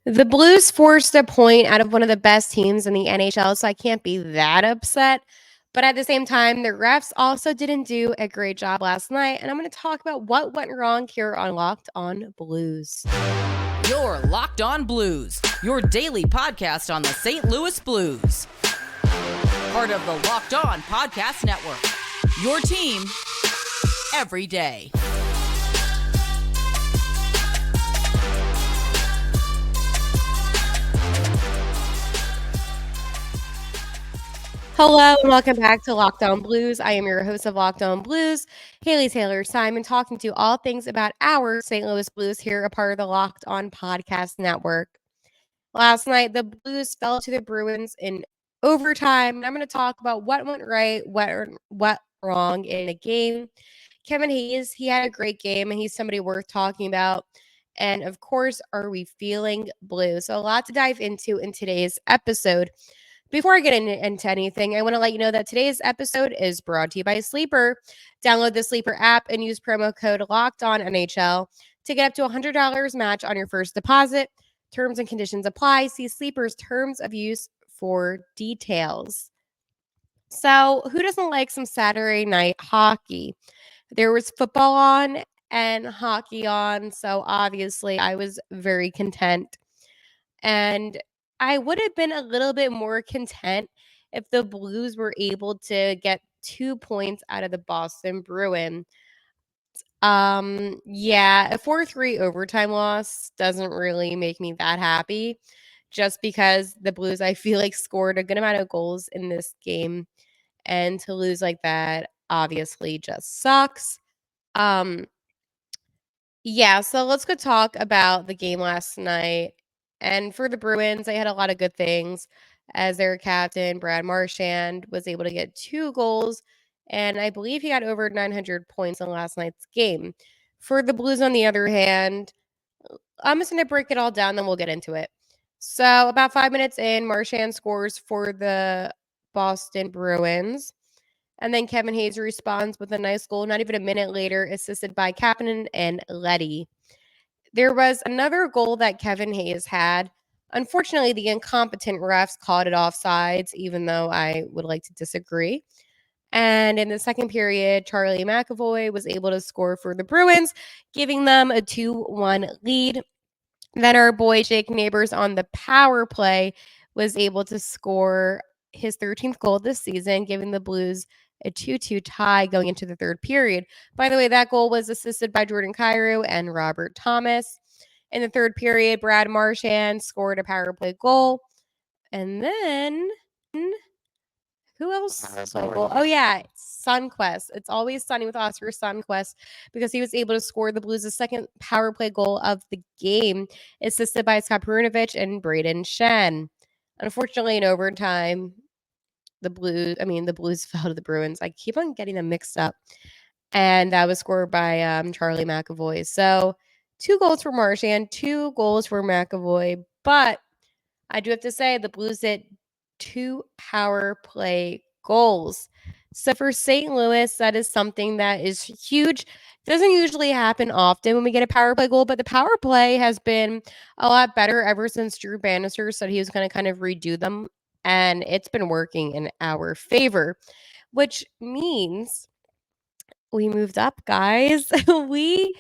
The Blues forced a point out of one of the best teams in the NHL, so I can't be that upset. But at the same time, the refs also didn't do a great job last night, and I'm going to talk about what went wrong here on Locked On Blues. You're Locked On Blues, your daily podcast on the St. Louis Blues. Part of the Locked On Podcast Network, your team every day. Hello and welcome back to Locked On Blues. I am your host of Locked On Blues, Haley Taylor Simon, talking to you all things about our St. Louis Blues here, a part of the Locked On Podcast Network. Last night, the Blues fell to the Bruins in overtime, and I'm going to talk about what went right, what wrong in the game. Kevin Hayes, he had a great game, and he's somebody worth talking about. And of course, are we feeling blue? So a lot to dive into in today's episode. Before I get into anything, I want to let you know that today's episode is brought to you by Sleeper. Download the Sleeper app and use promo code LOCKEDONNHL to get up to $100 match on your first deposit. Terms and conditions apply. See Sleeper's terms of use for details. So, who doesn't like some Saturday night hockey? There was football on and hockey on, so obviously I was very content. And I would have been a little bit more content if the Blues were able to get 2 points out of the Boston Bruins. Yeah, a 4-3 overtime loss doesn't really make me that happy, just because the Blues, I feel like, scored a good amount of goals in this game, and to lose like that obviously just sucks. Um, yeah, so let's go talk about the game last night. And for the Bruins, they had a lot of good things, as their captain, Brad Marchand, was able to get 2 goals, and I believe he got over 900 points in last night's game. For the Blues, on the other hand, I'm just going to break it all down, then we'll get into it. So, about 5 minutes in, Marchand scores for the Boston Bruins. And then Kevin Hayes responds with a nice goal, not even a minute later, assisted by Kapanen and Leddy. There was another goal that Kevin Hayes had. Unfortunately, the incompetent refs called it offsides, even though I would like to disagree. And in the second period, Charlie McAvoy was able to score for the Bruins, giving them a 2-1 lead. Then our boy Jake Neighbors on the power play was able to score his 13th goal this season, giving the Blues a 2-2 tie going into the third period. By the way, that goal was assisted by Jordan Kyrou and Robert Thomas. In the third period, Brad Marchand scored a power play goal. And then who else? Oh, yeah, Sunquest. It's always sunny with Oscar Sunquest because he was able to score the Blues' second power play goal of the game, assisted by Scott Perunovich and Braden Shen. Unfortunately, in overtime, the Blues fell to the Bruins. I keep on getting them mixed up. And that was scored by Charlie McAvoy. So 2 goals for Marchand, 2 goals for McAvoy. But I do have to say the Blues hit 2 power play goals. So for St. Louis, that is something that is huge. Doesn't usually happen often when we get a power play goal, but the power play has been a lot better ever since Drew Bannister said he was going to kind of redo them. And it's been working in our favor, which means we moved up, guys. We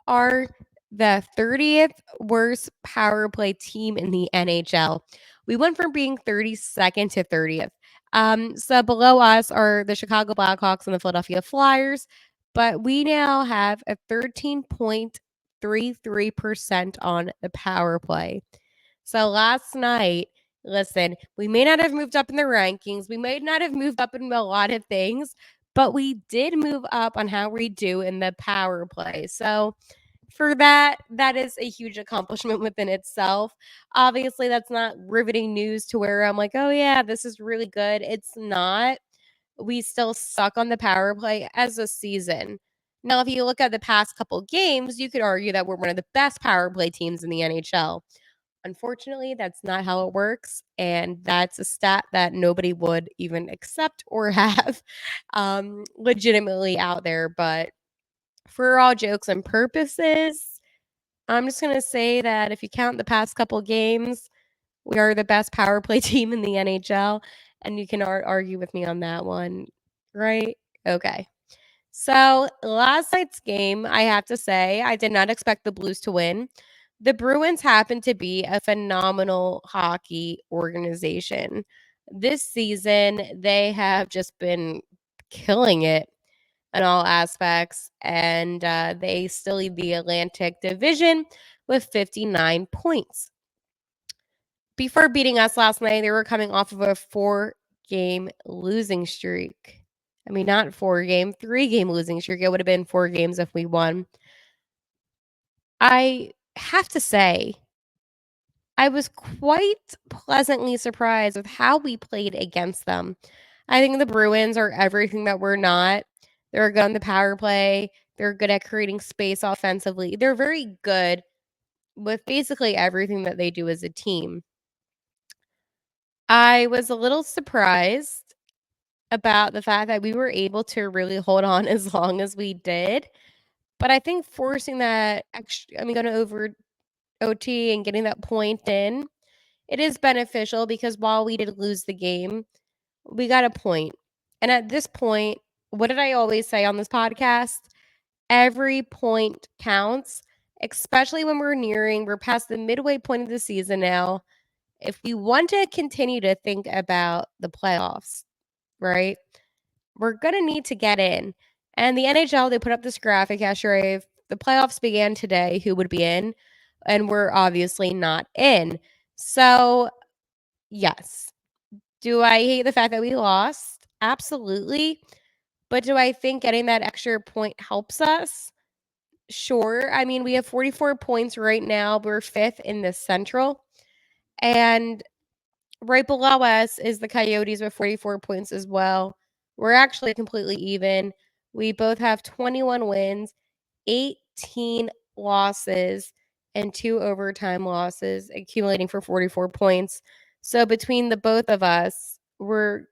are the 30th worst power play team in the NHL. We went from being 32nd to 30th. So below us are the Chicago Blackhawks and the Philadelphia Flyers, but we now have a 13.33% on the power play. So last night, listen, we may not have moved up in the rankings. We may not have moved up in a lot of things, but we did move up on how we do in the power play. So for that, that is a huge accomplishment within itself. Obviously, that's not riveting news to where I'm like, oh, yeah, this is really good. It's not. We still suck on the power play as a season. Now, if you look at the past couple games, you could argue that we're one of the best power play teams in the NHL. Unfortunately, that's not how it works, and that's a stat that nobody would even accept or have legitimately out there. But for all jokes and purposes, I'm just going to say that if you count the past couple games, we are the best power play team in the NHL, and you can argue with me on that one, right? Okay. So, last night's game, I have to say, I did not expect the Blues to win. The Bruins happen to be a phenomenal hockey organization. This season, they have just been killing it in all aspects, and they still lead the Atlantic Division with 59 points. Before beating us last night, they were coming off of a 4-game losing streak. I mean, not 4-game, 3-game losing streak. It would have been 4 games if we won. I have to say, I was quite pleasantly surprised with how we played against them. I think the Bruins are everything that we're not. They're good on the power play. They're good at creating space offensively. They're very good with basically everything that they do as a team. I was a little surprised about the fact that we were able to really hold on as long as we did. But I think forcing that extra, going over OT and getting that point in, it is beneficial because while we did lose the game, we got a point. And at this point, what did I always say on this podcast? Every point counts, especially when we're past the midway point of the season now. If we want to continue to think about the playoffs, right? We're going to need to get in. And the NHL, they put up this graphic yesterday. If the playoffs began today, who would be in? And we're obviously not in. So, yes. Do I hate the fact that we lost? Absolutely. But do I think getting that extra point helps us? Sure. I mean, we have 44 points right now. We're fifth in the Central. And right below us is the Coyotes with 44 points as well. We're actually completely even. We both have 21 wins, 18 losses, and 2 overtime losses, accumulating for 44 points. So between the both of us, we're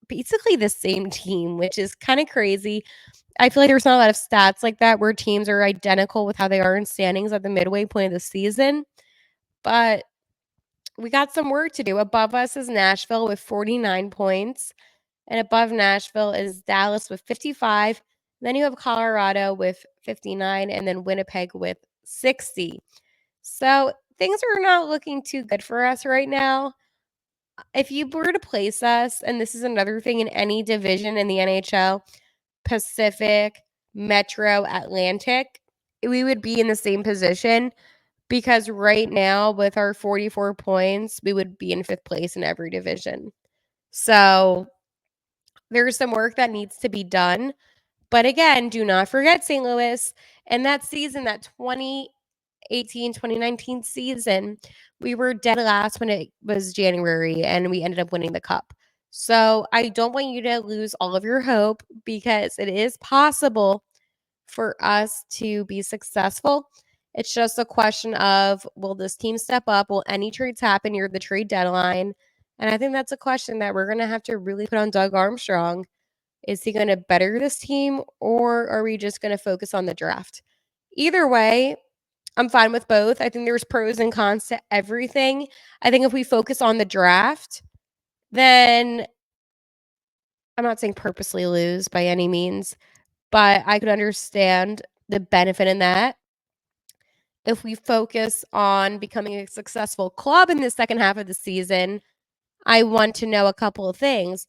basically the same team, which is kind of crazy. I feel like there's not a lot of stats like that where teams are identical with how they are in standings at the midway point of the season. But we got some work to do. Above us is Nashville with 49 points, and above Nashville is Dallas with 55. Then you have Colorado with 59, and then Winnipeg with 60. So things are not looking too good for us right now. If you were to place us, and this is another thing in any division in the NHL, Pacific, Metro, Atlantic, we would be in the same position because right now, with our 44 points, we would be in 5th place in every division. So there's some work that needs to be done. But again, do not forget St. Louis. And that season, that 2018-2019 season, we were dead last when it was January and we ended up winning the cup. So I don't want you to lose all of your hope because it is possible for us to be successful. It's just a question of will this team step up? Will any trades happen near the trade deadline? And I think that's a question that we're going to have to really put on Doug Armstrong. Is he going to better this team or are we just going to focus on the draft? Either way, I'm fine with both. I think there's pros and cons to everything. I think if we focus on the draft, then I'm not saying purposely lose by any means, but I could understand the benefit in that. If we focus on becoming a successful club in the second half of the season, I want to know a couple of things.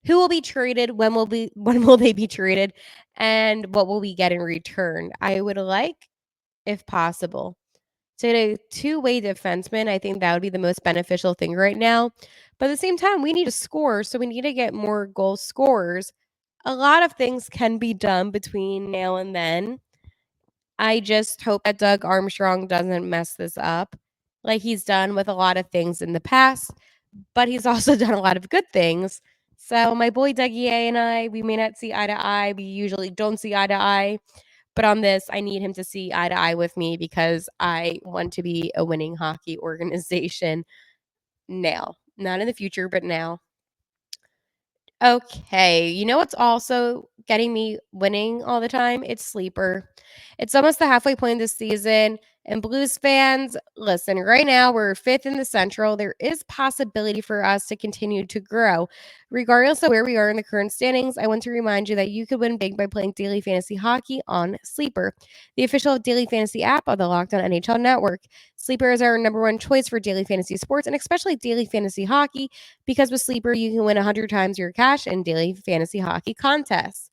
Who will be traded? When will they be traded? And what will we get in return? I would like, if possible, to get a two-way defenseman. I think that would be the most beneficial thing right now. But at the same time, we need to score, so we need to get more goal scorers. A lot of things can be done between now and then. I just hope that Doug Armstrong doesn't mess this up like he's done with a lot of things in the past, but he's also done a lot of good things. So my boy Dougie A and I, we may not see eye to eye. We usually don't see eye to eye. But on this, I need him to see eye to eye with me because I want to be a winning hockey organization now. Not in the future, but now. Okay, you know what's also getting me winning all the time? It's Sleeper. It's almost the halfway point of the season, And Blues fans, listen, right now we're fifth in the Central. There is possibility for us to continue to grow. Regardless of where we are in the current standings, I want to remind you that you could win big by playing daily fantasy hockey on Sleeper, the official daily fantasy app of the Locked On NHL Network. Sleeper is our number one choice for daily fantasy sports and especially daily fantasy hockey because with Sleeper, you can win 100 times your cash in daily fantasy hockey contests.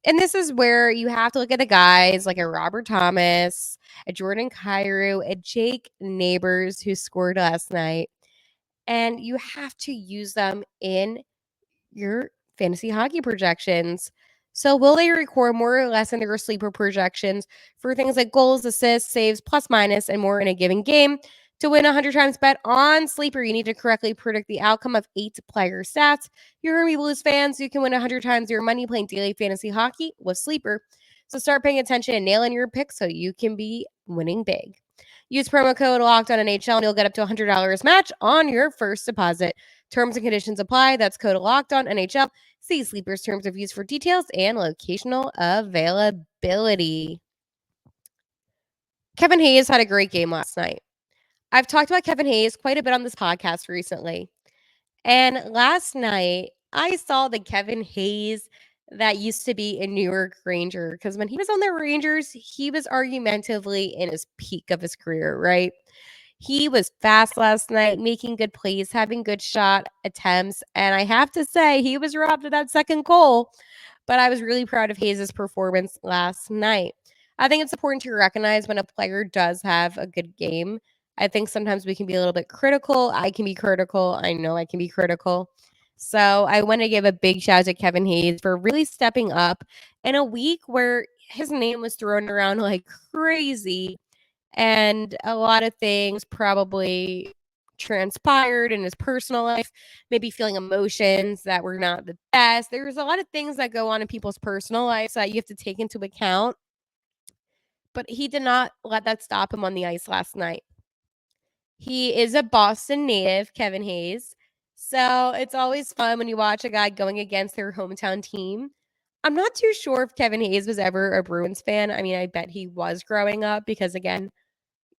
And this is where you have to look at the guys like a Robert Thomas, a Jordan Kyrou, a Jake Neighbors who scored last night. And you have to use them in your fantasy hockey projections. So, will they record more or less in their sleeper projections for things like goals, assists, saves, plus minus, and more in a given game? To win 100 times bet on Sleeper, you need to correctly predict the outcome of 8 player stats. You're going to be Blues fans. You can win 100 times your money playing daily fantasy hockey with Sleeper. So start paying attention and nailing your picks so you can be winning big. Use promo code LOCKEDONNHL and you'll get up to $100 match on your first deposit. Terms and conditions apply. That's code LOCKEDONNHL. See Sleeper's terms of use for details and locational availability. Kevin Hayes had a great game last night. I've talked about Kevin Hayes quite a bit on this podcast recently. And last night, I saw the Kevin Hayes that used to be a New York Ranger because when he was on the Rangers, he was argumentatively in his peak of his career, right? He was fast last night, making good plays, having good shot attempts. And I have to say, he was robbed of that second goal. But I was really proud of Hayes' performance last night. I think it's important to recognize when a player does have a good game. I think sometimes we can be a little bit critical. I can be critical. I know I can be critical. So I want to give a big shout out to Kevin Hayes for really stepping up in a week where his name was thrown around like crazy and a lot of things probably transpired in his personal life, maybe feeling emotions that were not the best. There's a lot of things that go on in people's personal lives that you have to take into account. But he did not let that stop him on the ice last night. He is a Boston native, Kevin Hayes. So it's always fun when you watch a guy going against their hometown team. I'm not too sure if Kevin Hayes was ever a Bruins fan. I mean, I bet he was growing up because, again,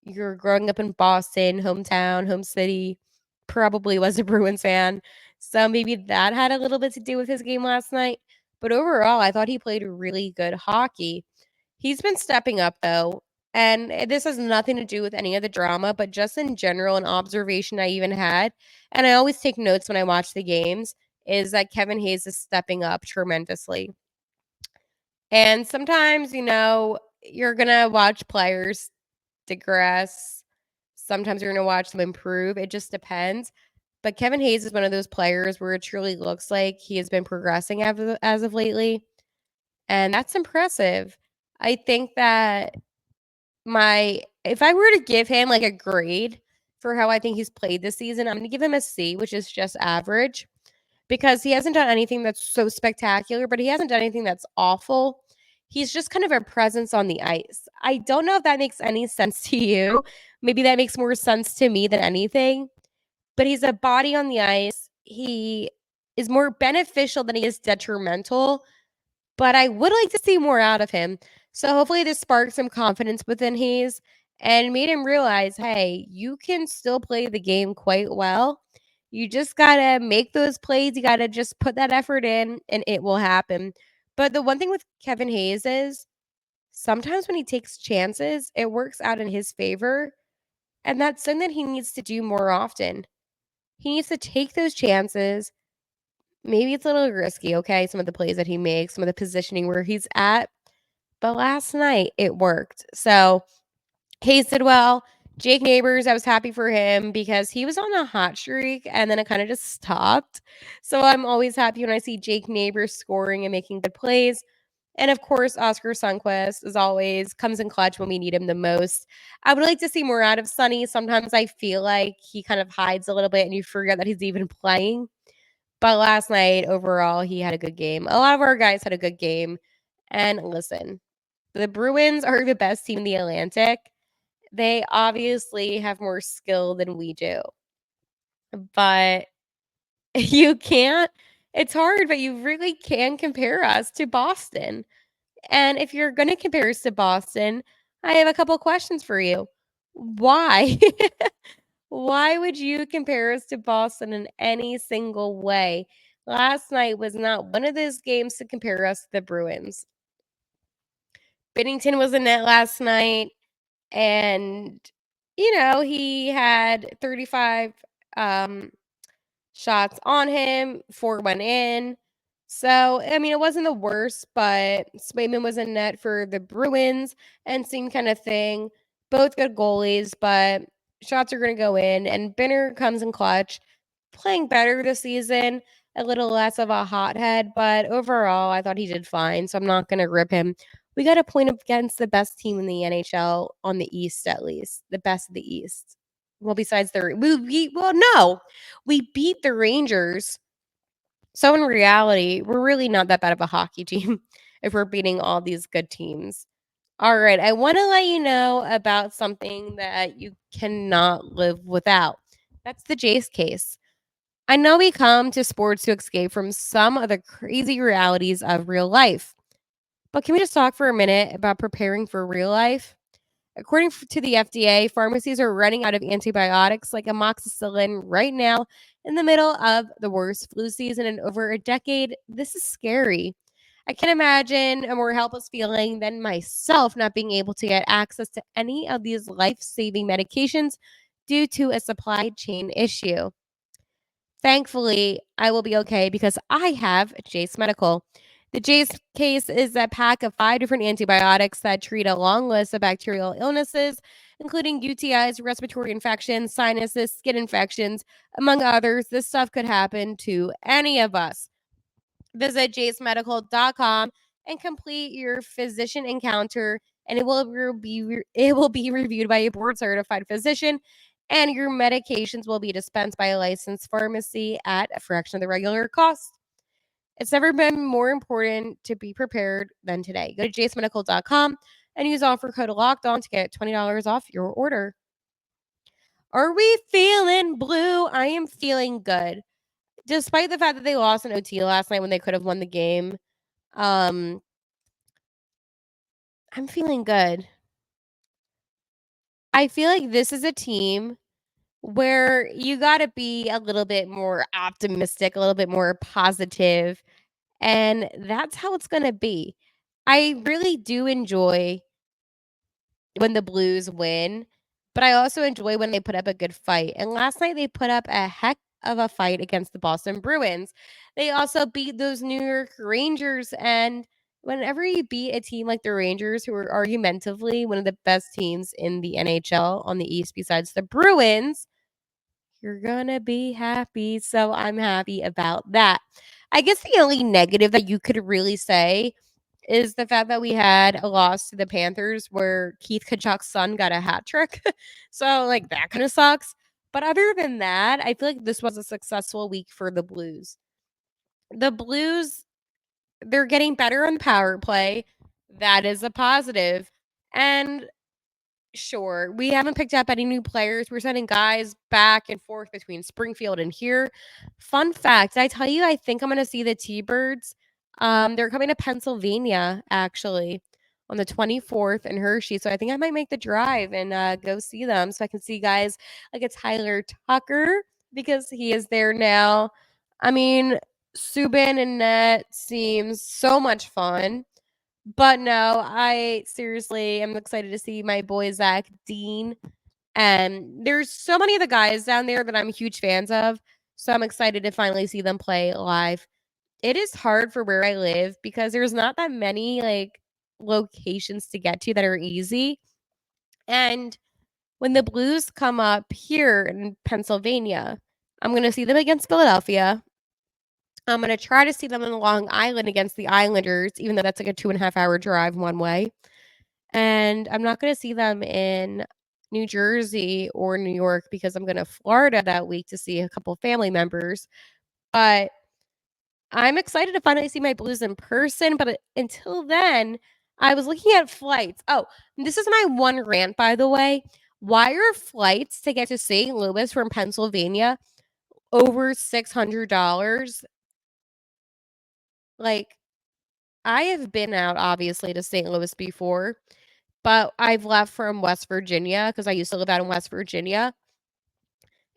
you're growing up in Boston, hometown, home city, probably was a Bruins fan. So maybe that had a little bit to do with his game last night. But overall, I thought he played really good hockey. He's been stepping up though. And this has nothing to do with any of the drama, but just in general, an observation I even had, and I always take notes when I watch the games, is that Kevin Hayes is stepping up tremendously. And sometimes, you're going to watch players digress. Sometimes you're going to watch them improve. It just depends. But Kevin Hayes is one of those players where it truly looks like he has been progressing as of lately. And that's impressive. I think that if I were to give him like a grade for how I think he's played this season, I'm going to give him a C, which is just average because he hasn't done anything that's so spectacular, but he hasn't done anything that's awful. He's just kind of a presence on the ice. I don't know if that makes any sense to you. Maybe that makes more sense to me than anything, but he's a body on the ice. He is more beneficial than he is detrimental, but I would like to see more out of him. So hopefully this sparked some confidence within Hayes and made him realize, hey, you can still play the game quite well. You just got to make those plays. You got to just put that effort in and it will happen. But the one thing with Kevin Hayes is sometimes when he takes chances, it works out in his favor. And that's something that he needs to do more often. He needs to take those chances. Maybe it's a little risky, okay? Some of the plays that he makes, some of the positioning where he's at. But last night it worked. So Hayes did well. Jake Neighbors, I was happy for him because he was on a hot streak and then it kind of just stopped. So I'm always happy when I see Jake Neighbors scoring and making good plays. And of course, Oscar Sundquist, as always, comes in clutch when we need him the most. I would like to see more out of Sonny. Sometimes I feel like he kind of hides a little bit and you forget that he's even playing. But last night, overall, he had a good game. A lot of our guys had a good game. And listen, the Bruins are the best team in the Atlantic. They obviously have more skill than we do. But you can't, it's hard, but you really can compare us to Boston. And if you're going to compare us to Boston, I have a couple questions for you. Why? Why would you compare us to Boston in any single way? Last night was not one of those games to compare us to the Bruins. Binnington was in net last night, and, he had 35 um, shots on him, 4 went in. So, I mean, it wasn't the worst, but Swayman was in net for the Bruins, and same kind of thing. Both good goalies, but shots are going to go in, and Binner comes in clutch, playing better this season, a little less of a hothead, but overall, I thought he did fine, so I'm not going to rip him. We got a point against the best team in the NHL on the East, at least, the best of the East. Well, besides no, we beat the Rangers. So in reality, we're really not that bad of a hockey team if we're beating all these good teams. All right, I want to let you know about something that you cannot live without. That's the Jace case. I know we come to sports to escape from some of the crazy realities of real life, but can we just talk for a minute about preparing for real life? According to the FDA, pharmacies are running out of antibiotics like amoxicillin right now in the middle of the worst flu season in over a decade. This is scary. I can imagine a more helpless feeling than myself not being able to get access to any of these life saving medications due to a supply chain issue. Thankfully, I will be okay because I have Jace Medical. The Jace case is a pack of 5 different antibiotics that treat a long list of bacterial illnesses, including UTIs, respiratory infections, sinuses, skin infections, among others. This stuff could happen to any of us. Visit jacemedical.com and complete your physician encounter, and it will be reviewed by a board certified physician, and your medications will be dispensed by a licensed pharmacy at a fraction of the regular cost. It's never been more important to be prepared than today. Go to jacemedical.com and use offer code locked on to get $20 off your order. Are we feeling blue? I am feeling good. Despite the fact that they lost in OT last night when they could have won the game, um, I'm feeling good. I feel like this is a team where you gotta be a little bit more optimistic, a little bit more positive, and that's how it's gonna be. I really do enjoy when the Blues win, but I also enjoy when they put up a good fight, and last night they put up a heck of a fight against the Boston Bruins. They also beat those New York Rangers, and whenever you beat a team like the Rangers, who are argumentatively one of the best teams in the NHL on the East besides the Bruins, you're gonna be happy, so I'm happy about that. I guess the only negative that you could really say is the fact that we had a loss to the Panthers where Keith Kachuk's son got a hat trick. So, like, that kinda sucks. But other than that, I feel like this was a successful week for the Blues. The Blues, they're getting better on power play. That is a positive. And sure, we haven't picked up any new players. We're sending guys back and forth between Springfield and here. Fun fact, did I tell you I think I'm gonna see the T-Birds? They're coming to Pennsylvania actually on the 24th in Hershey. So I think I might make the drive and go see them so I can see guys like a Tyler Tucker because he is there now. I mean, Subban and Net seems so much fun. But no, I seriously am excited to see my boy Zach Dean. And there's so many of the guys down there that I'm huge fans of. So I'm excited to finally see them play live. It is hard for where I live because there's not that many like locations to get to that are easy. And when the Blues come up here in Pennsylvania, I'm going to see them against Philadelphia. I'm going to try to see them in Long Island against the Islanders, even though that's like a 2.5 hour drive one way. And I'm not gonna see them in New Jersey or New York because I'm going to Florida that week to see a couple family members, but I'm excited to finally see my Blues in person, but until then, I was looking at flights. Oh, this is my one rant, by the way. Why are flights to get to St. Louis from Pennsylvania over $600? Like, I have been out, obviously, to St. Louis before. but I've left from West Virginia because I used to live out in West Virginia,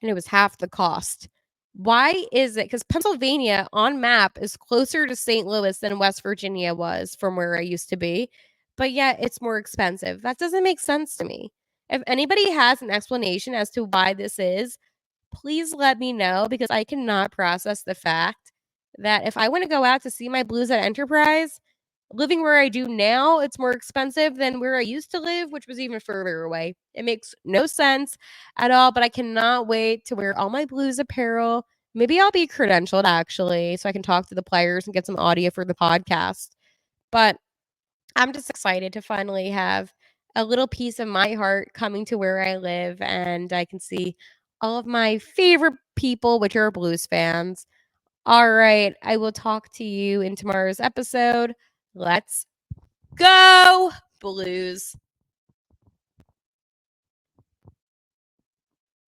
and it was half the cost. Why is it? Because Pennsylvania on map is closer to St. Louis than West Virginia was from where I used to be, but yet it's more expensive. That doesn't make sense to me. If anybody has an explanation as to why this is, please let me know because I cannot process the fact that if I want to go out to see my Blues at Enterprise, living where I do now, it's more expensive than where I used to live, which was even further away. It makes no sense at all, but I cannot wait to wear all my Blues apparel. Maybe I'll be credentialed actually, so I can talk to the players and get some audio for the podcast. But I'm just excited to finally have a little piece of my heart coming to where I live, and I can see all of my favorite people, which are Blues fans. All right, I will talk to you in tomorrow's episode. Let's go, Blues.